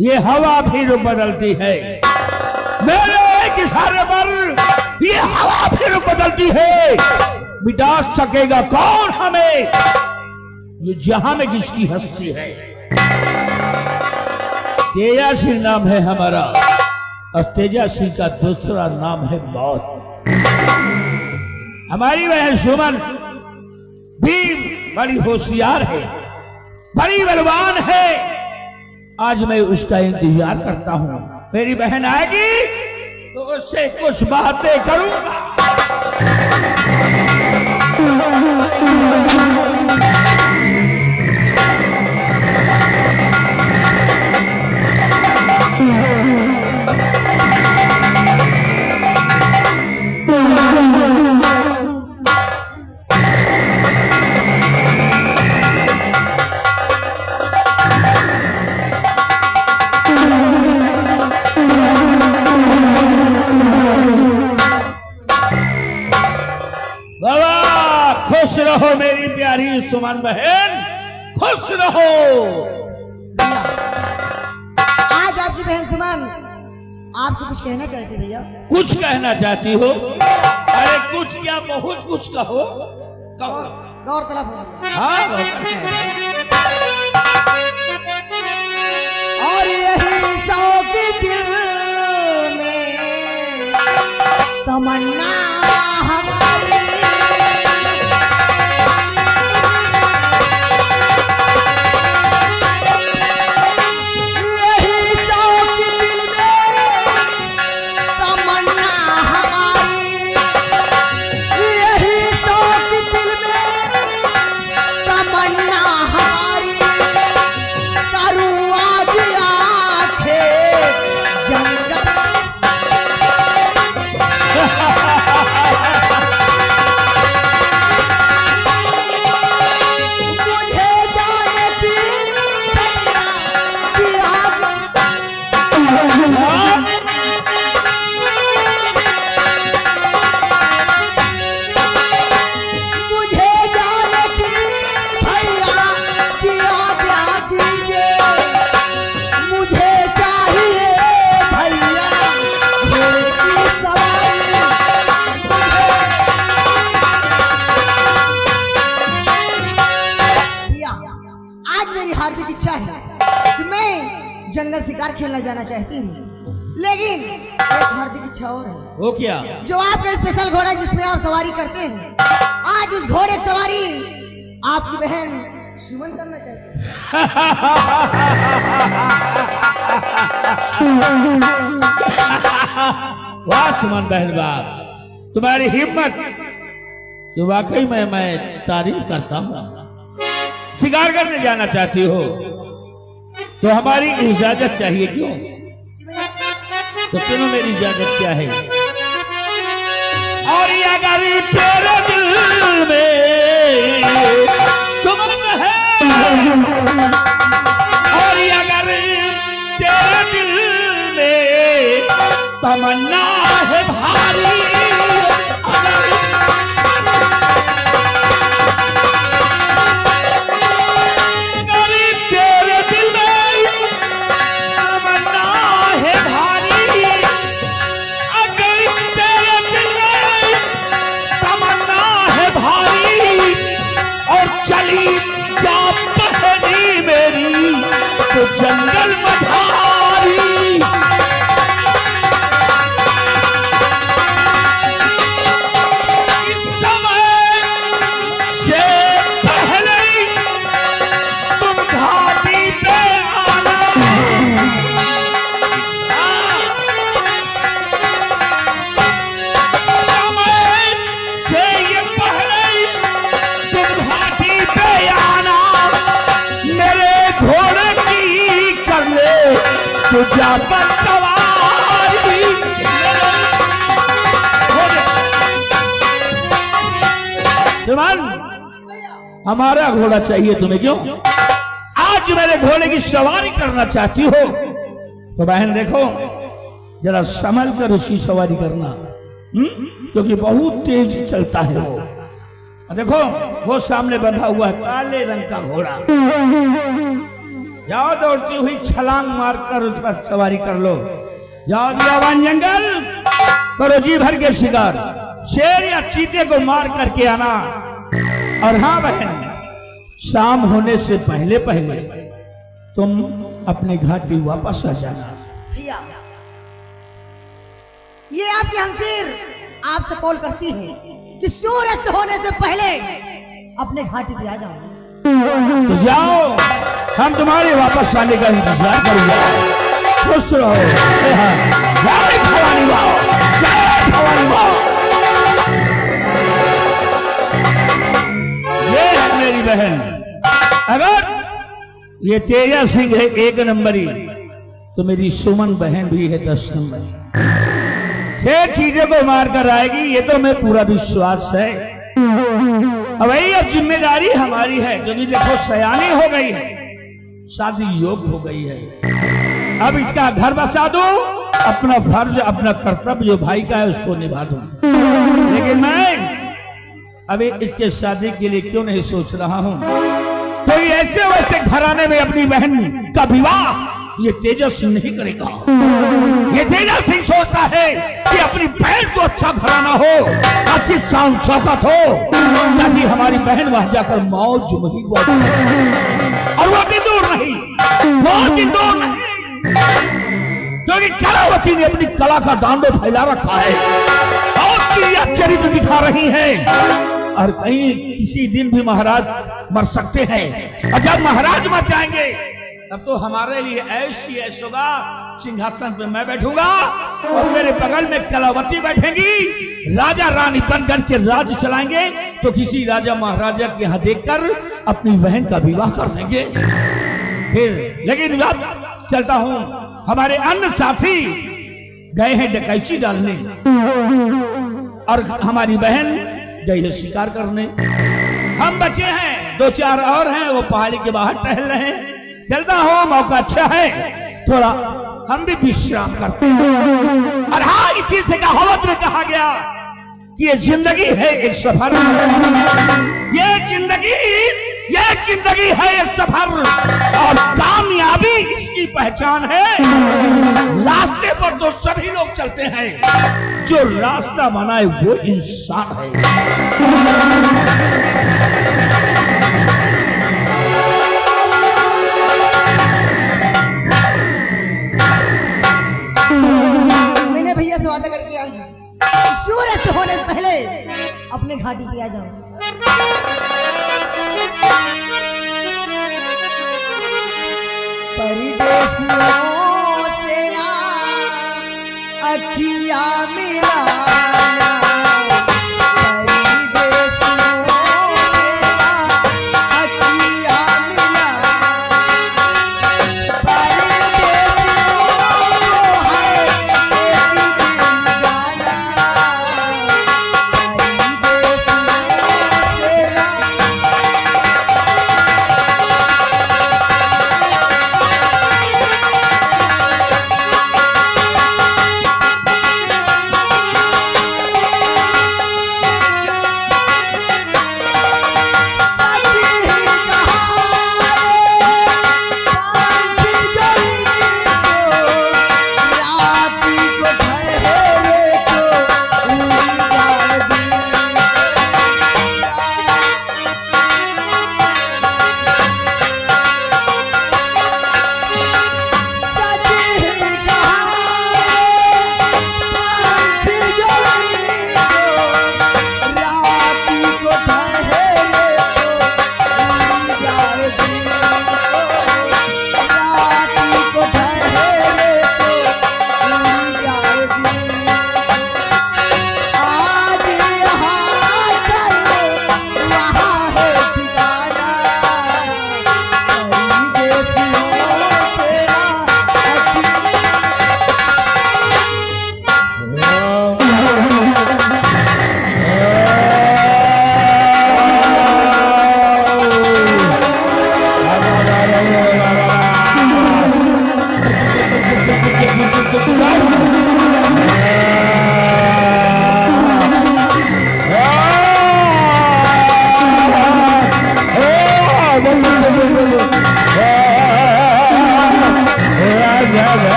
ये हवा भी रुख बदलती है। मेरे एक इशारे पर ये हवा भी रुख बदलती है। मिटा सकेगा कौन हमें, ये जहां में किसकी हस्ती है। तेजासी नाम है हमारा और तेजासी का दूसरा नाम है मौत। हमारी बहन सुमन भी बड़ी होशियार है, बड़ी बलवान है। आज मैं उसका इंतजार करता हूं, मेरी बहन आएगी तो उससे कुछ बातें करूंगा। खुश रहो मेरी प्यारी सुमन बहन, खुश रहो। आज आपकी बहन सुमन आपसे कुछ कहना चाहती भैया। कुछ कहना चाहती हो? अरे कुछ क्या, बहुत कुछ कहो। गौरतलब हो। हाँ, और यही शौक दिल में तमन्ना हमारी, यही शौक दिल में तमन्ना हमारी, यही शौक दिल में तमन्ना हमारी। करूँ आज आंखें जंगल मुझे जाने की तमन्ना की आग, मुझे जाने की भैया जी आज्ञा दीजिए। मुझे चाहिए भैया घोड़े की सवारी। भैया आज मेरी हार्दिक इच्छा है कि मैं जंगल शिकार खेलना जाना चाहती हूँ, लेकिन एक हार्दिक इच्छा और है। वो क्या? जो आपका स्पेशल घोड़ा है जिसमें आप सवारी करते हैं, आज उस घोड़े की सवारी आपकी बहन सुमन करना चाहती है। वाह सुमन बहन, बाप तुम्हारी हिम्मत तो वाकई में मैं तारीफ करता हूँ। शिकार करने जाना चाहती हो तो हमारी इजाजत चाहिए, क्यों? तो सुनो मेरी इजाजत क्या है। और अगर तेरे दिल में तुम है, और अगर तेरे दिल में तमन्ना है भारी, जंगल मधारी। इस समय से पहले तुम घाटी पे आना। समय से ये पहले तुम घाटी पे आना। मेरे घोड़े कर ले तो जाकर सवारी। सुमन, हमारा घोड़ा चाहिए तुम्हें, क्यों? आज मेरे घोड़े की सवारी करना चाहती हो तो बहन देखो जरा संभल कर उसकी सवारी करना, क्योंकि बहुत तेज चलता है वो। देखो वो सामने बंधा हुआ है काले रंग का घोड़ा। जाओ दौड़ती हुई छलांग मारकर उस पर सवारी कर लो। जाओ बियावान जंगल, करो जी भर के शिकार, शेर या चीते को मार करके आना। और हाँ बहन, शाम होने से पहले पहले तुम अपने घाटी वापस आ जाना। भैया, ये आपकी हमशीर आपसे कॉल करती है कि सूर्यास्त होने से पहले अपने घाटी पे आ जाओ। तो जाओ, हम तुम्हारे वापस आने का इंतजार करेंगे। खुश रहो। जय भवानी माँ, जय भवानी माँ। ये है मेरी बहन। अगर ये तेजा सिंह है 1 नंबरी, तो मेरी सुमन बहन भी है 10 नंबरी। से चीजों को मार कर आएगी, ये तो मैं पूरा विश्वास है। अब वही अब जिम्मेदारी हमारी है, क्योंकि देखो सयानी हो गई है, शादी योग हो गई है। अब इसका घर बसा दो, अपना फर्ज अपना कर्तव्य जो भाई का है उसको निभा दो। लेकिन मैं अभी इसके शादी के लिए क्यों नहीं सोच रहा हूं, तो ये ऐसे वैसे घराने में अपनी बहन का विवाह ये तेजा सिंह नहीं करेगा। ये तेजा सिंह सोचता है कि अपनी बहन को अच्छा घराना हो, अच्छी शान शौकत हो, ताकि हमारी बहन वहां जाकर मौज मही हो। और वो दिन दूर नहीं, वो दिन दूर नहीं, क्योंकि कलावती ने अपनी कला का दांडो फैला रखा है और क्रिया चरित्र दिखा रही है। और कहीं किसी दिन भी महाराज मर सकते हैं, और जब महाराज मर जाएंगे तब तो हमारे लिए ऐसी ऐश होगा, सिंहासन पे मैं बैठूंगा और मेरे बगल में कलावती बैठेंगी, राजा रानी बनकर के राज्य चलाएंगे। तो किसी राजा महाराजा के यहाँ देखकर अपनी बहन का विवाह कर देंगे। फिर लेकिन अब चलता हूँ, हमारे अन्य साथी गए हैं डकैती डालने और हमारी बहन गई है शिकार करने। हम बचे हैं, 2-4 और हैं, वो पहाड़ी के बाहर टहल रहे हैं। चलता हूँ, मौका अच्छा है, थोड़ा हम भी विश्राम करते हैं। और हाँ, इसी से कहावत में कहा गया कि ये जिंदगी है एक सफर, ये जिंदगी है एक सफर, और कामयाबी इसकी पहचान है। रास्ते पर तो सभी लोग चलते हैं, जो रास्ता बनाए वो इंसान है। मैंने भैया से वादा करके आई हूं, सूर्यास्त होने से पहले अपने घाटी पे आ जाऊं। परदेसियों से ना अखिया मिलाना, परदेसियों से ना अखिया मिलाना, परदेसियों को है एक दिन जाना, परदेसियों से ना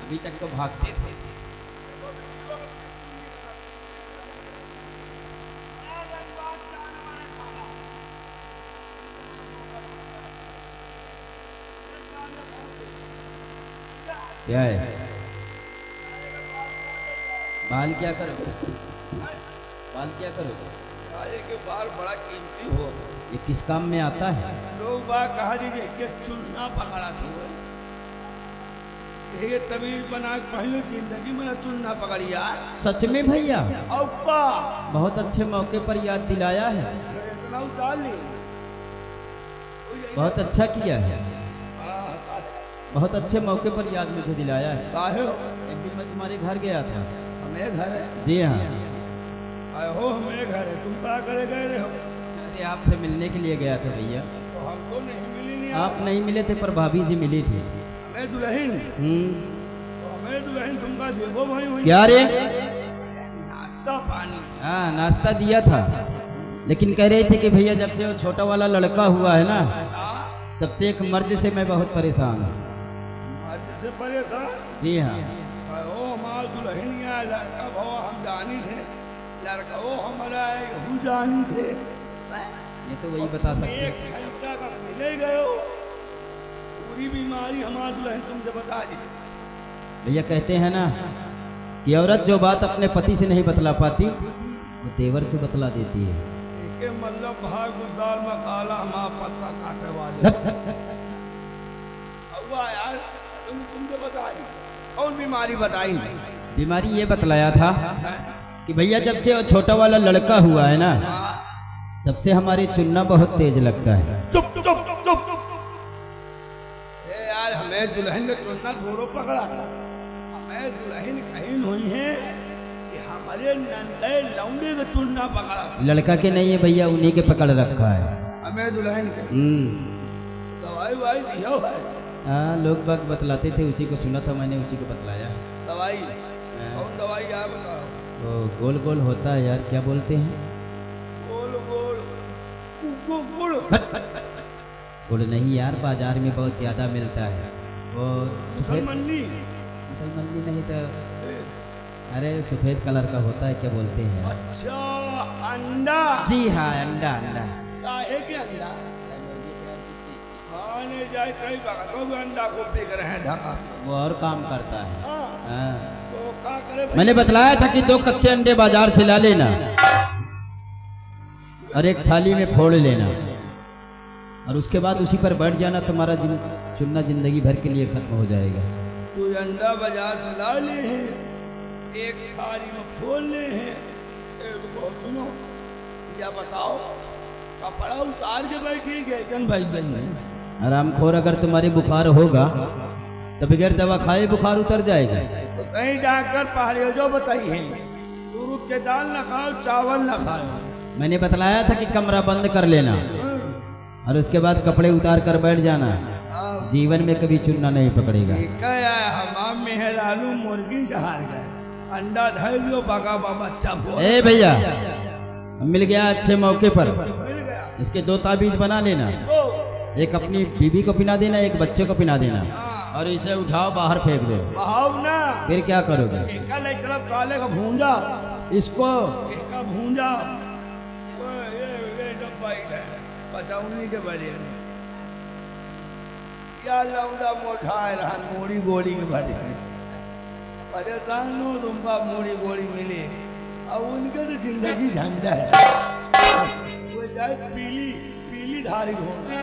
अभी तक तो भागते थे। क्या है? बाल क्या करोगे? बाल क्या करोगे? काले के बाल बड़ा कीमती हो, ये किस काम में आता है? लोग बात कहा दीजिए कि चुनना पकड़ा थी ये तमीज बना के पहले जिंदगी में चुनना पकड़िया। सच में भैया? और का बहुत अच्छे मौके पर याद दिलाया है। इतना उचाल ली। बहुत अच्छा किया है। बहुत अच्छे मौके पर याद मुझे दिलाया है। काहे हो? एक दिन मैं तुम्हारे घर गया था। हमें घर है? जी हाँ। आए हो हमें घर है, तुम क्या करे गए रहे हो? अरे आपसे मिलने के लिए गया था भैया। तो हमको नहीं मिली नहीं। आप नहीं मिले थे पर भाभी जी मिली थी। हमें दुल्हन? तो हमें दुल्हन तुमका देखो भाई हुई। क्या रे? नाश्ता पानी। हाँ नाश्ता दिया था, लेकिन कह रहे थे कि भैया जब से वो छोटा वाला लड़का हुआ है ना, तब से एक मर्ज से मैं बहुत परेशान हूँ। मर्ज से परेशान? जी हाँ। ओ हमारा दुल्हन या लड़का भवा हम जानी थे, लड़का वो हमारा यहू जानी थे। ये तो वही बता सकते हैं। 1 घंटा का मिले गए, पूरी बीमारी हमारा दुल्हन तुमसे बता दी। भैया कहते हैं ना कि औरत जो बात अपने पति से नहीं बतला पाती वो देवर से बतला देती है। के मतलब भाग गुदार में काला हमारा पत्ता काटे वाले। हुआ यार तुमसे बता दी। कौन बीमारी बताई? बीमारी ये बतलाया था कि भैया जब से वो छोटा वाला लड़का हुआ है ना, तब से हमारे चुनना बहुत तेज लगता है। चुप चुप चुप। यार हमें दुल्हन ने चुनना घोड़ों पकड़ा, हमें दुल्हन कहीं हुई है कि हमारे ननके लौंडे का चुनना पकड़ा। लड़का के नहीं है भैया, उन्हीं के पकड़ रखा है। हमें दुल्हन के दवाई वाई दिया है? हाँ लोग बाग बतलाते थे, उसी को सुना था मैंने, उसी को बतलाया। दवाई? कौन दवाई यार बताओ? वो गोल गोल होता है यार, क्या बोलते हैं? गोल गोल गुड़। गुड़ नहीं यार, बाजार में बहुत ज्यादा मिलता है वो। मुसलमानी? मुसलमानी नहीं तो अरे सफेद कलर का होता है, क्या बोलते हैं? अच्छा अंडा? जी हाँ अंडा। अंडा काहे के अंडा? खाने जाए कई बातों में अंडा को बिक रहे हैं ढका। वो और काम करता है। हाँ। तो क्या करे? मैंने बतलाया था कि 2 कच्चे अंडे बाजार से ला लेना और एक थाली में फोड़ लेना, और उसके बाद उसी पर बैठ जाना, तुम्हारा चुनना जिंदगी भर के लिए खत्म हो जाएगा। तो अंडा बाजार से ला ले हैं, एक थाली में फोड़ ले हैं। सुनो या बताओ, कपड़ा उतार के बैठी कैसन भाई जाइए? आरामखोर, अगर तुम्हारी बुखार होगा तो बगैर दवा खाए बुखार उतर जाएगा। तो कहीं डॉक्टर पहाड़ियों जो बताइए, दूध के दाल न खाओ, चावल न खाओ। मैंने बतलाया था कि कमरा बंद कर लेना और उसके बाद कपड़े उतार कर बैठ जाना, जीवन में कभी चुनना नहीं पकड़ेगा। हमाम मेहरानू मुर्गी जहार गए, अंडा धर लो बगा बच्चा। ए भैया मिल गया अच्छे मौके पर, मिल गया। इसके 2 ताबीज बना लेना, तो एक अपनी बीबी को पिना देना, एक बच्चे को पिना देना, और इसे उठाओ बाहर फेंक दो। बहाव ना। फिर क्या करोगे? एक तरफ काले का भूंजा, इसको एक का भूंजा। ये डब्बा ही है 55 के बजे। या लौंडा मोठाए रहन मूड़ी गोड़ी के भरे परेशान नो रुम्बा मूड़ी गोड़ी मिले और उनके तो जिंदगी झंडा है वो चाहे पीली पीली धारी होना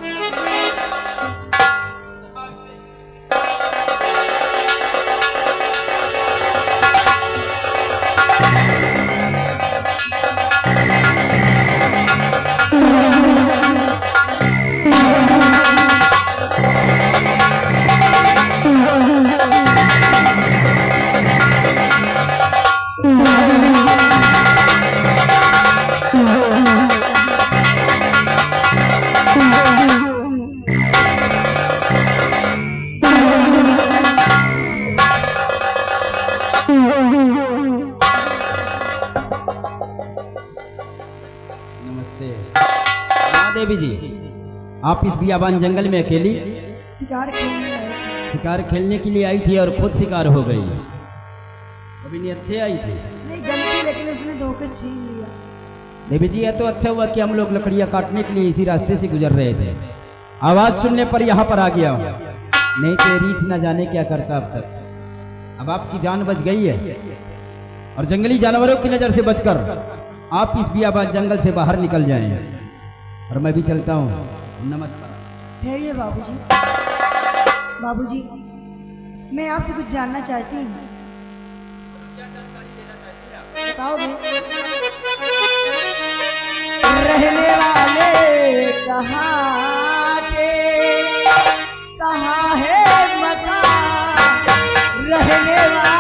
नमस्ते। हाँ देवी जी, आप इस बियाबान जंगल में अकेली शिकार खेलने आए थे। शिकार खेलने के लिए आई थी और खुद शिकार हो गई। अभी नियत्थे आई थी। नहीं गलती, लेकिन उसने धोखे छीन लिया। देवी जी, यह तो अच्छा हुआ कि हम लोग लकड़ियाँ काटने के लिए इसी रास्ते से गुजर रहे थे। आवाज सुनने पर यहाँ पर आ गया, नहीं तो रीछ न जाने क्या करता अब तक। अब आपकी जान बच गई है और जंगली जानवरों की नजर से बचकर आप इस बियाबान जंगल से बाहर निकल जाएं। और मैं भी चलता हूँ। नमस्कार। ठहरिए बाबूजी। बाबूजी, मैं आपसे कुछ जानना चाहती हूँ। बताओगे? रहने वाले कहाँ के, कहाँ है मकान रहने वाले,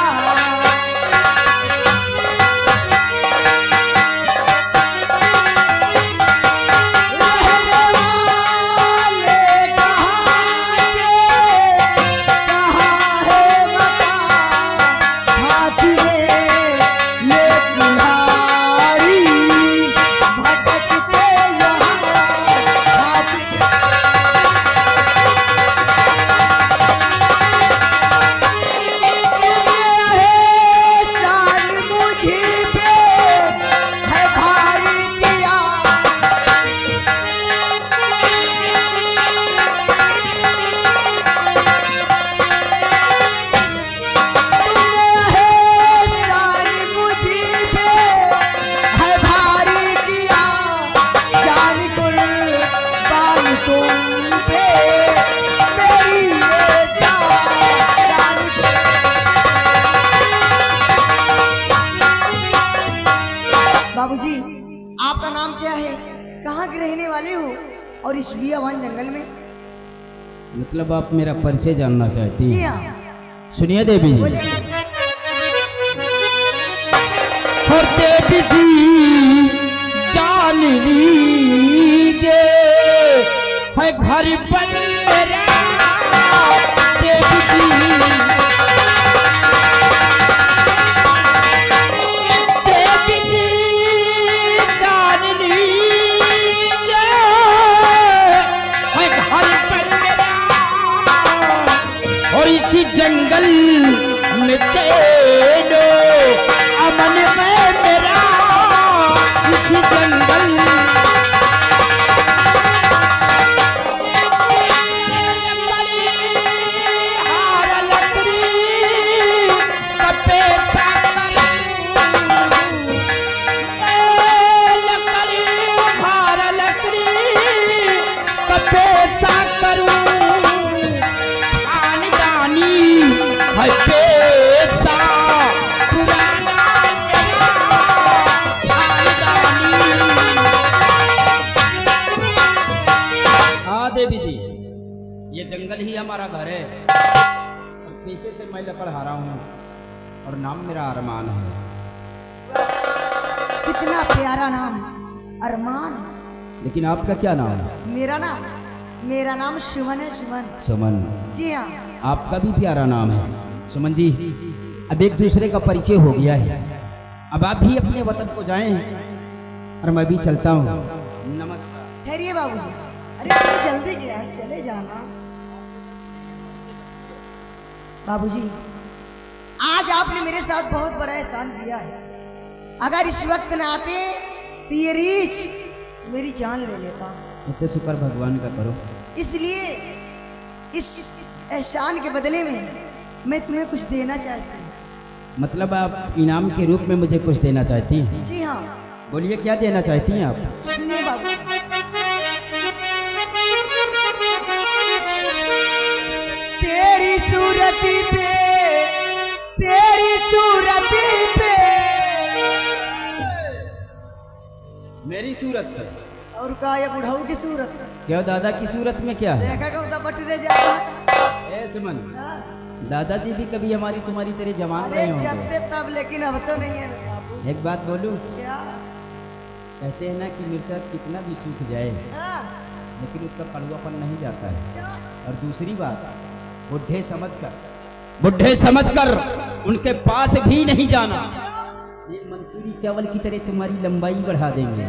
बाबूजी, आपका नाम क्या है? कहाँ के रहने वाले हो? और इस बियाबान जंगल में? मतलब आप मेरा परिचय जानना चाहती जी हैं? हाँ। सुनिए देवी जी। बोलिए। और देवी जी जान लीजिए है घर बन मेरा। देवी जी जंगल में चैनो अमन में मेरा, इसी जंगल हार लकड़ी कपे लकड़ी हार लकड़ी कपे सा करूं है पैसा पुराना मेरा खानदानी। हाँ देवी जी, ये जंगल ही हमारा घर है और पीछे से मैं लकड़ हारा हूँ और नाम मेरा अरमान है। कितना प्यारा नाम, अरमान। लेकिन आपका क्या नाम है? मेरा नाम सुमन है। सुमन। सुमन? जी हाँ। आपका भी प्यारा नाम है सुमन जी। अब एक दूसरे का परिचय हो गया है, अब आप भी अपने वतन को जाएं और मैं भी चलता हूँ। नमस्कार। ठहरिए बाबूजी। अरे आपने जल्दी किया है, चले जाना। बाबूजी, आज आपने मेरे साथ बहुत बड़ा एहसान किया है। अगर इस वक्त न आते तो ये रीछ मेरी जान ले लेता। इतने शुक्र भगवान का करो। इसलिए इस एहसान के बदले में मैं तुम्हें कुछ देना चाहती हूँ। मतलब आप इनाम के रूप में मुझे कुछ देना चाहती हैं? जी हाँ। बोलिए क्या देना चाहती हैं आप? सुनिए बाबू, तेरी सूरत पे, तेरी सूरत पे, मेरी सूरत और का ये बुढ़ऊ की सूरत क्या दादा की सूरत में क्या है? देखा कब तक बटरे जाएगा। ए सुमन, हाँ। दादाजी भी कभी हमारी तुम्हारी तरह जवान अरे रहे जब होंगे। थे तब, लेकिन अब तो नहीं है बाबू। एक बात बोलूं, क्या? कहते हैं ना कि मिर्चा कितना भी सूख जाए हाँ। लेकिन उसका कड़वापन नहीं जाता है। अच्छा। और दूसरी बात, बुढ़े समझकर उनके पास भी नहीं जाना। ये मंसूरी चावल की तरह तुम्हारी लंबाई बढ़ा देंगे।